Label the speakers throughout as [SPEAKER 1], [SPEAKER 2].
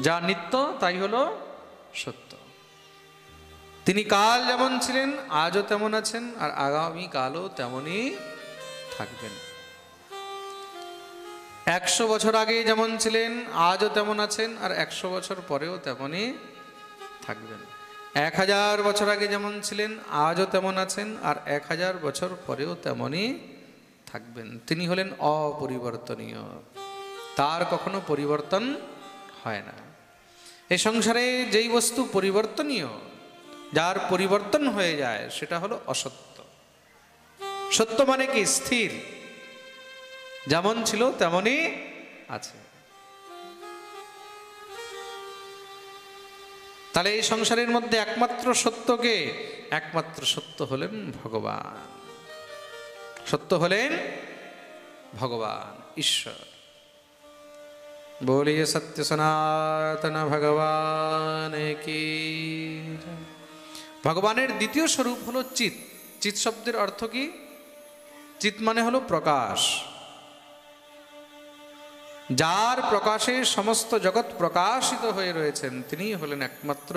[SPEAKER 1] যা নিত্য তাই হলো সত্য। তিনি কাল যেমন ছিলেন আজও তেমন আছেন, আর আগামী কালও তেমনই থাকবেন। 100 বছর আগে যেমন ছিলেন আজও তেমন আছেন, আর 100 বছর পরেও তেমনই থাকবেন। 1000 বছর আগে যেমন ছিলেন আজও তেমন আছেন, আর 1000 বছর পরেও তেমনই থাকবেন। তিনি হলেন অপরিবর্তনীয়, তার কখনো পরিবর্তন হয় না। এই সংসারে যেই বস্তু পরিবর্তনীয়, যার পরিবর্তন হয়ে যায়, সেটা হলো অসত্য। সত্য মানে কি? স্থির, যেমন ছিল তেমনই আছে। তাহলে এই সংসারের মধ্যে একমাত্র সত্যকে, একমাত্র সত্য হলেন ভগবান। সত্য হলেন ভগবান, ঈশ্বর। बोलिए सत्य सनातन भगवान की। ভগবানের দ্বিতীয় স্বরূপ হলো চিৎ। চিৎ শব্দের অর্থ কি? চিৎ মানে হলো প্রকাশ। যার প্রকাশে সমস্ত জগৎ প্রকাশিত হয়ে রয়েছেন, তিনি হলেন একমাত্র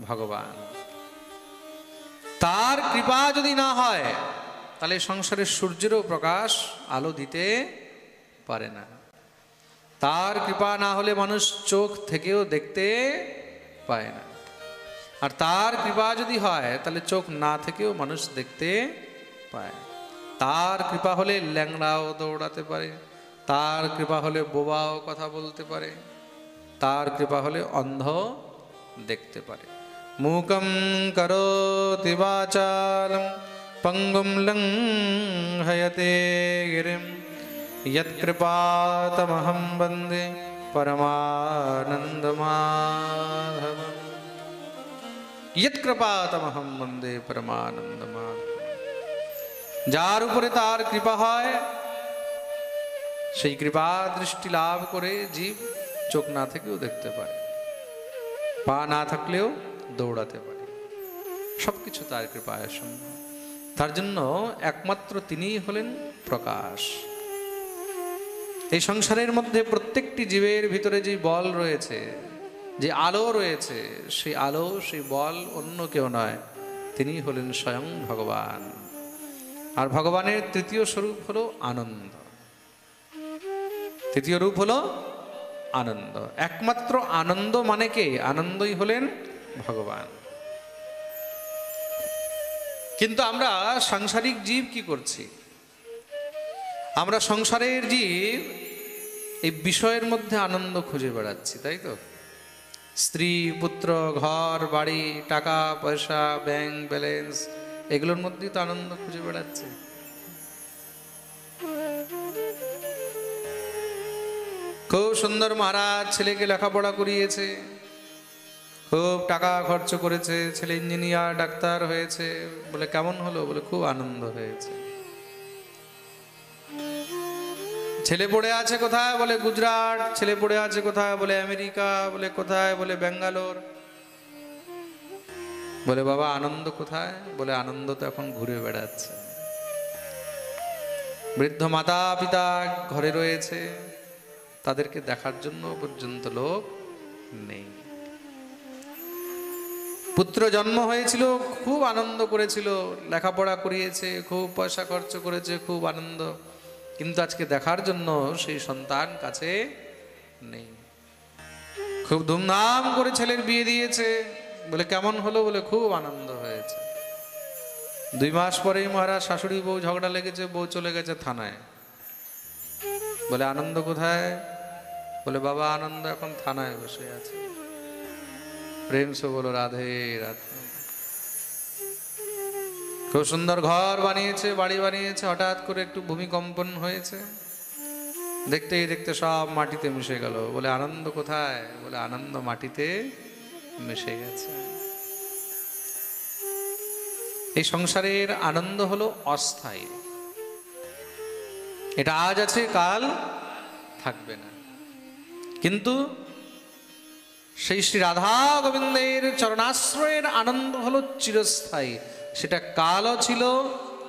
[SPEAKER 1] ভগবান। তার কৃপা যদি না হয়, তাহলে সংসারের সূর্যেরও প্রকাশ আলো দিতে পারে না। তার কৃপা না হলে মানুষ চোখ থেকেও দেখতে পায় না। আর তার কৃপা যদি হয়, তাহলে চোখ না থেকেও মানুষ দেখতে পায়। তার কৃপা হলে ল্যাংড়াও দৌড়াতে পারে, তার কৃপা হলে বোবাও কথা বলতে পারে, তার কৃপা হলে অন্ধ দেখতে পারে। মূকং করোতি বাচালং পঙ্গুম লঙ্ঘয়তে গিরিম यत्कृपातमहं वन्दे परमानन्दमाधवम्। यत्कृपातमहं वन्दे परमानन्दमाधवम्। যার উপরে তার কৃপা হয়, সেই কৃপা দৃষ্টি লাভ করে জীব চোখ না থেকেও দেখতে পারে, পা না থাকলেও দৌড়াতে পারে। সবকিছু তার কৃপায় সম্ভব। তার জন্য একমাত্র তিনিই হলেন প্রকাশ। এই সংসারের মধ্যে প্রত্যেকটি জীবের ভিতরে যে বল রয়েছে, যে আলো রয়েছে, সেই আলো, সেই বল অন্য কেউ নয়, তিনি হলেন স্বয়ং ভগবান। আর ভগবানের তৃতীয় স্বরূপ হলো আনন্দ। তৃতীয় রূপ হলো আনন্দ। একমাত্র আনন্দ মানে কে? আনন্দই হলেন ভগবান। কিন্তু আমরা সাংসারিক জীব কি করছি? আমরা সংসারের জীব এই বিষয়ের মধ্যে আনন্দ খুঁজে বেড়াচ্ছি, তাই তো? স্ত্রী, পুত্র, ঘর বাড়ি, টাকা পয়সা, ব্যাংক ব্যালেন্স, এগুলোর মধ্যেই তো আনন্দ খুঁজে বেড়াচ্ছি। খুব সুন্দর মহারাজ ছেলেকে লেখাপড়া করিয়েছে, খুব টাকা খরচ করেছে, ছেলে ইঞ্জিনিয়ার ডাক্তার হয়েছে। বলে কেমন হলো? বলে খুব আনন্দ হয়েছে। ছেলে পড়ে আছে কোথায়? বলে গুজরাট। ছেলে পড়ে আছে কোথায়? বলে আমেরিকা। বলে কোথায়? বলে ব্যাঙ্গালোর। বলে বাবা আনন্দ কোথায়? বলে আনন্দ তো এখন ঘুরে বেড়াচ্ছে। বৃদ্ধ মাতা পিতা ঘরে রয়েছে, তাদেরকে দেখার জন্য পর্যন্ত লোক নেই। পুত্র জন্ম হয়েছিল, খুব আনন্দ করেছিল, লেখাপড়া করিয়েছে, খুব পয়সা খরচ করেছে, খুব আনন্দ। কিন্তু আজকে দেখার জন্য সেই সন্তান কাছে নেই। খুব ধুমধাম করে ছেলের বিয়ে দিয়েছে, বলে কেমন হলো? বলে খুব আনন্দ হয়েছে। 2 মাস পরেই মহারাজ শাশুড়ি বউ ঝগড়া লেগেছে, বউ চলে গেছে থানায়। বলে আনন্দ কোথায়? বলে বাবা আনন্দ এখন থানায় বসে আছে। প্রেম সে বলো রাধে রাধে। খুব সুন্দর ঘর বানিয়েছে, বাড়ি বানিয়েছে, হঠাৎ করে একটু ভূমিকম্পন হয়েছে, দেখতেই দেখতে সব মাটিতে মিশে গেল। বলে আনন্দ কোথায়? বলে আনন্দ মাটিতে মিশে গেছে। এই সংসারের আনন্দ হলো অস্থায়ী। এটা আজ আছে, কাল থাকবে না। কিন্তু সেই শ্রী রাধা গোবিন্দের চরণাশ্রয়ের আনন্দ হলো চিরস্থায়ী। সেটা কালও ছিল,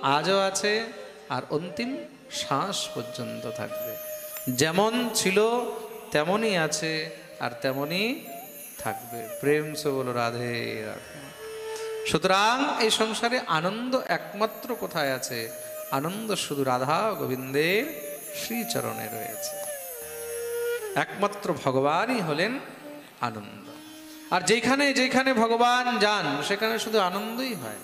[SPEAKER 1] আজও আছে, আর অন্তিম শ্বাস পর্যন্ত থাকবে। যেমন ছিল তেমনই আছে, আর তেমনই থাকবে। প্রেম সে বলো রাধে রাধে। সুতরাং এই সংসারে আনন্দ একমাত্র কোথায় আছে? আনন্দ শুধু রাধা গোবিন্দের শ্রীচরণে রয়েছে। একমাত্র ভগবানই হলেন আনন্দ। আর যেখানে যেখানে ভগবান যান সেখানে শুধু আনন্দই হয়।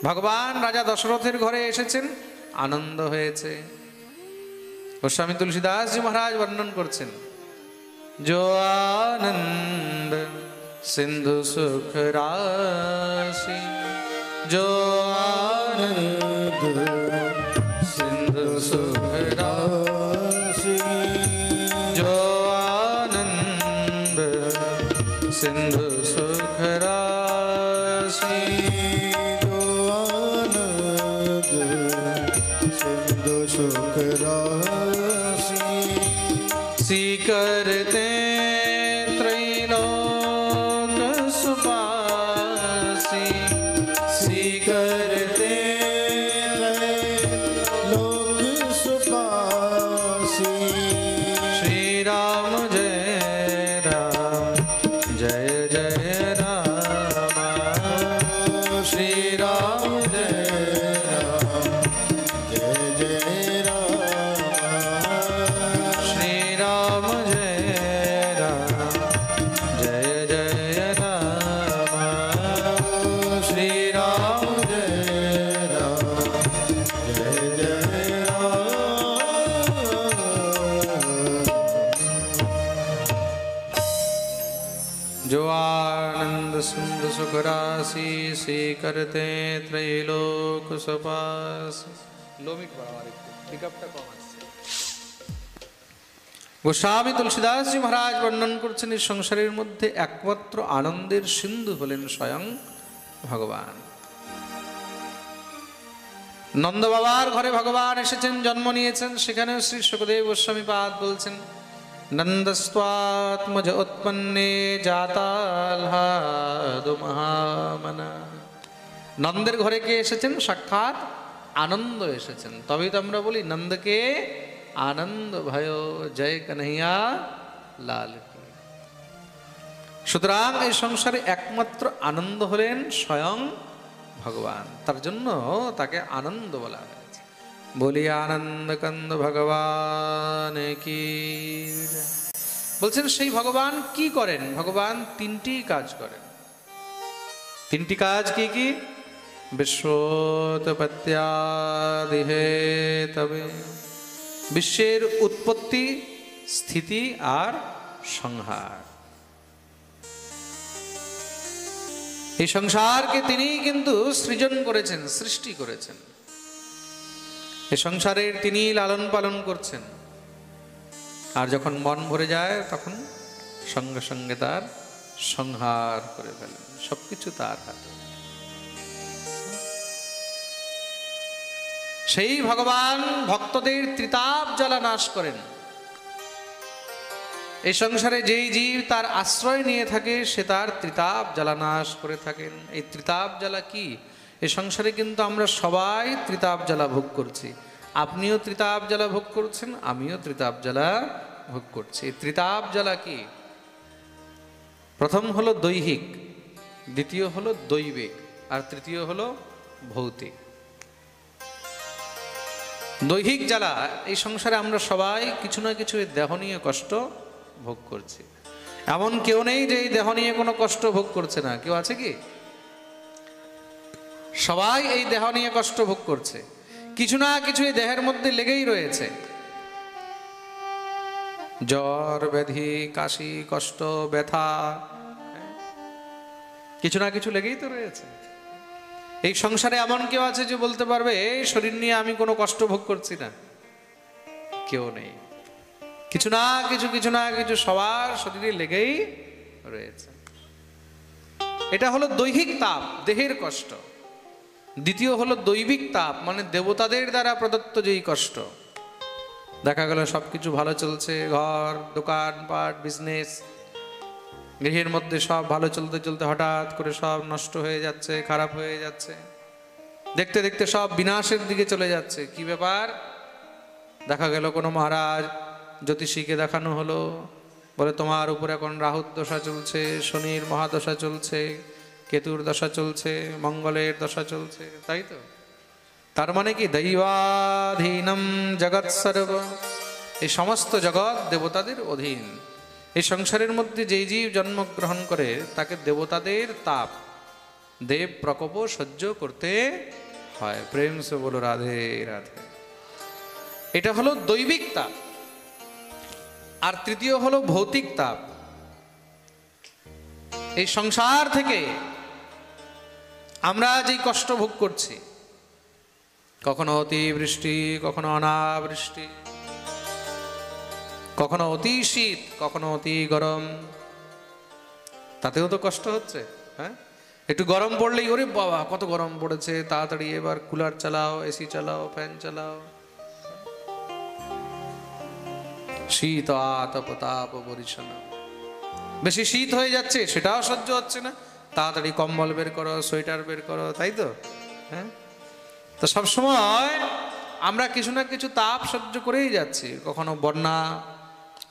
[SPEAKER 1] ভগবান রাজা দশরথের ঘরে এসেছেন, আনন্দ হয়েছে। গোস্বামী তুলসীদাসজি মহারাজ বর্ণন করছেন, जो आनंद सिंधु सुख राशि, जो आनंद सिंधु सुख राशि, जो आनंद सिंधु सुख राशि,
[SPEAKER 2] जो आनंद सिंधु सुख राशि,
[SPEAKER 1] सी करते त्रैलोक सुपासी, सी करते
[SPEAKER 2] त्रैलोक सुपासी।
[SPEAKER 1] श्री राम जय राम जय जय राम, श्री राम जय राम
[SPEAKER 2] जय जय राम,
[SPEAKER 1] श्री राम जय राम जय जय राम, श्री राम जय राम
[SPEAKER 2] जय जय राम।
[SPEAKER 1] जो आनंद सिंधु सुख राशि, से करते त्रैलोक सुपास। लोमिक बराबर पिकअपটা কম আসছে। গোস্বামী তুলসীদাসজি মহারাজ বর্ণন করছেন, এই সংসারের মধ্যে একমাত্র আনন্দের সিন্ধু হলেন স্বয়ং ভগবান। নন্দ বাবার ঘরে ভগবান এসেছেন, জন্ম নিয়েছেন। সেখানেও শ্রী শুকদেব গোস্বামী পাদ বলছেন, নন্দস্ত্বাত্মজ উৎপন্নে জাতালহাদু মহামনা। নন্দের ঘরে কে এসেছেন? সাক্ষাৎ আনন্দ এসেছেন। তবেই তো আমরা বলি নন্দকে আনন্দ भयो জয় কনহিয়া লাল কি। সুতরাং এই সংসারে একমাত্র আনন্দ হলেন স্বয়ং ভগবান, তার জন্য তাকে আনন্দ বলা হয়েছে। বলি আনন্দ কন্দ ভগবান কি। বলছেন সেই ভগবান কি করেন? ভগবান তিনটি কাজ করেন। তিনটি কাজ কি কি? বিশ্বোৎপত্ত্যাদি হেতবে, বিশ্বের উৎপত্তি, স্থিতি আর সংহার। এই সংসারকে তিনি কিন্তু সৃজন করেছেন, সৃষ্টি করেছেন। এই সংসারের তিনি লালন পালন করছেন। আর যখন মন ভরে যায় তখন সঙ্গে সঙ্গে তার সংহার করে ফেলেন। সবকিছু তার হাতে। সেই ভগবান ভক্তদের ত্রিতাপ জ্বালা নাশ করেন। এই সংসারে যেই জীব তার আশ্রয় নিয়ে থাকে সে তার ত্রিতাপ জ্বালা নাশ করে থাকেন। এই ত্রিতাপ জ্বালা কি? এই সংসারে কিন্তু আমরা সবাই ত্রিতাপ জ্বালা ভোগ করছি। আপনিও ত্রিতাপ জ্বালা ভোগ করছেন, আমিও ত্রিতাপ জ্বালা ভোগ করছি। এই ত্রিতাপ জ্বালা কি? প্রথম হলো দৈহিক, দ্বিতীয় হলো দৈবিক, আর তৃতীয় হলো ভৌতিক। দৈহিক জ্বালা, এই সংসারে আমরা সবাই কিছু না কিছু দেহ নিয়ে কষ্ট ভোগ করছি। এমন কেউ নেই যে এই দেহ নিয়ে কোনো কষ্ট ভোগ করছে না। কেউ আছে কি? সবাই এই দেহ নিয়ে কষ্ট ভোগ করছে। কিছু না কিছু এই দেহের মধ্যে লেগেই রয়েছে। জ্বর, ব্যাধি, কাশি, কষ্ট, ব্যথা, কিছু না কিছু লেগেই তো রয়েছে। এই সংসারে এমন কেউ আছে যে বলতে পারবে এই শরীর নিয়ে আমি কোনো কষ্ট ভোগ করছি না? কেউ নেই। কিছু না কিছু সবার শরীরে লেগেই রয়েছে। এটা হলো দৈহিক তাপ, দেহের কষ্ট। দ্বিতীয় হলো দৈবিক তাপ, মানে দেবতাদের দ্বারা প্রদত্ত যেই কষ্ট। দেখা গেল সবকিছু ভালো চলছে, ঘর, দোকান পাট, বিজনেস, গৃহের মধ্যে সব ভালো চলতে চলতে হঠাৎ করে সব নষ্ট হয়ে যাচ্ছে, খারাপ হয়ে যাচ্ছে। দেখতে দেখতে সব বিনাশের দিকে চলে যাচ্ছে। কি ব্যাপার? দেখা গেল কোনো মহারাজ জ্যোতিষীকে দেখানো হলো, বলে তোমার উপর এখন রাহুর দশা চলছে, শনির মহাদশা চলছে, কেতুর দশা চলছে, মঙ্গলের দশা চলছে, তাই তো? তার মানে কি দৈবাধীনম জগৎ সর্ব, এই সমস্ত জগৎ দেবতাদের অধীন। এই সংসারের মধ্যে যেই জীব জন্মগ্রহণ করে তাকে দেবতাদের তাপ, দেব প্রকোপ সহ্য করতে হয়। প্রেম সে বলো রাধে রাধে। এটা হলো দৈবিক তাপ। আর তৃতীয় হলো ভৌতিক তাপ। এই সংসার থেকে আমরা যেই কষ্ট ভোগ করছি, কখনো অতিবৃষ্টি, কখনো অনাবৃষ্টি, কখনো অতি শীত, কখনো অতি গরম, তাতেও তো কষ্ট হচ্ছে। হ্যাঁ, একটু গরম পড়লেই ওরে বাবা কত গরম পড়েছে, তাড়াতাড়ি এবার কুলার চালাও, এসি চালাও, ফ্যান চালাও। শীত আতপ তাপ বরিশন, বেশি শীত হয়ে যাচ্ছে সেটাও সহ্য হচ্ছে না, তাড়াতাড়ি কম্বল বের করো, সোয়েটার বের করো, তাই তো? হ্যাঁ, তো সবসময় আমরা কিছু না কিছু তাপ সহ্য করেই যাচ্ছি। কখনো বন্যা,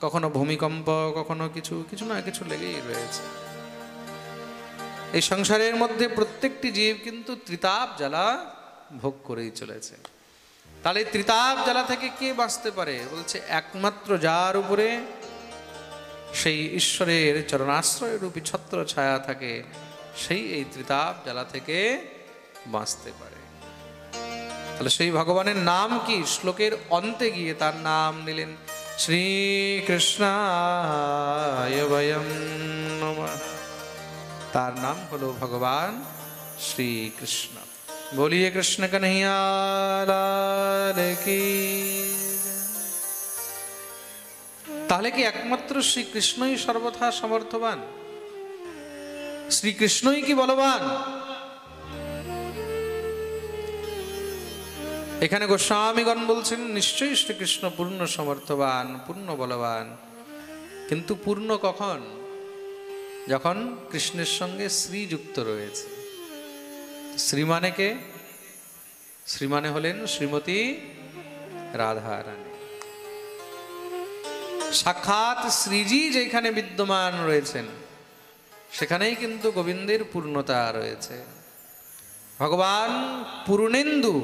[SPEAKER 1] কখনো ভূমিকম্প, কখনো কিছু কিছু না কিছু লেগেই রয়েছে। এই সংসারের মধ্যে প্রত্যেকটি জীব কিন্তু ত্রিতাপ জ্বালা ভোগ করেই চলেছে। তাহলে ত্রিতাপ জ্বালা থেকে কে বাঁচতে পারে? বলছে একমাত্র যার উপরে সেই ঈশ্বরের চরণাশ্রয় রূপী ছত্র ছায়া থাকে, সেই এই ত্রিতাপ জ্বালা থেকে বাঁচতে পারে। তাহলে সেই ভগবানের নাম কি? শ্লোকের অন্তে গিয়ে তার নাম নিলেন শ্রীকৃষ্ণায় বয়ম নমঃ। তার নাম হলো ভগবান শ্রীকৃষ্ণ। বলিয়ে কৃষ্ণ কন্হैया लाल की। তাহলে কি একমাত্র শ্রীকৃষ্ণই সর্বথা সমর্থবান? শ্রীকৃষ্ণই কি বলবান? এখানে গোস্বামীগণ বলছেন নিশ্চয়ই শ্রীকৃষ্ণ পূর্ণ সমর্থবান, পূর্ণ বলবান। কিন্তু পূর্ণ কখন? যখন কৃষ্ণের সঙ্গে শ্রী যুক্ত রয়েছে। শ্রী মানে কে? শ্রী মানে হলেন শ্রীমতী রাধা রানী। সাক্ষাৎ শ্রীজি যেখানে বিদ্যমান রয়েছেন সেখানেই কিন্তু গোবিন্দের পূর্ণতা রয়েছে। ভগবান পূর্ণেন্দু,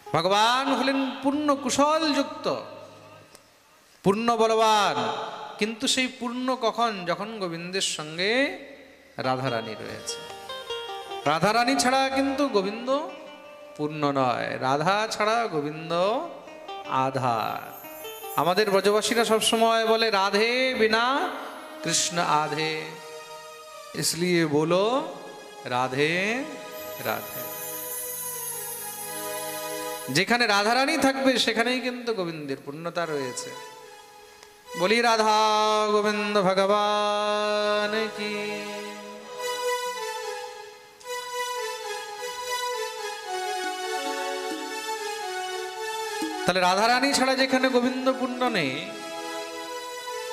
[SPEAKER 1] ভগবান হলেন পূর্ণ কুশল যুক্ত, পূর্ণ বলবান। কিন্তু সেই পূর্ণ কখন? যখন গোবিন্দের সঙ্গে রাধারানী রয়েছে। রাধারানী ছাড়া কিন্তু গোবিন্দ পূর্ণ নয়, রাধা ছাড়া গোবিন্দ আধা। আমাদের ব্রজবাসীরা সবসময় বলে রাধে বিনা কৃষ্ণ আধে, इसलिए बोलो রাধে রাধে। যেখানে রাধারানী থাকবে সেখানেই কিন্তু গোবিন্দের পূর্ণতা রয়েছে। বলি রাধা গোবিন্দ ভগবান কি। তাহলে রাধারানী ছাড়া যেখানে গোবিন্দ পূর্ণ নেই,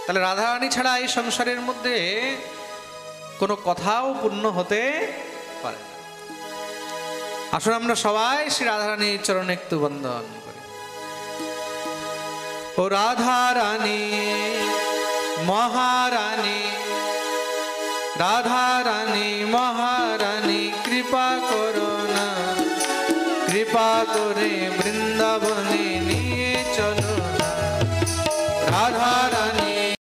[SPEAKER 1] তাহলে রাধারানী ছাড়া এই সংসারের মধ্যে কোনো কথাও পূর্ণ হতে পারে না। আসুন আমরা সবাই শ্রী রাধারানীর চরণে একটু বন্দন করি। ও রাধারানী মহারানী, রাধারানী মহারানী কৃপা করো না, কৃপা করে বৃন্দাবনে নিয়ে চলো না। রাধারানী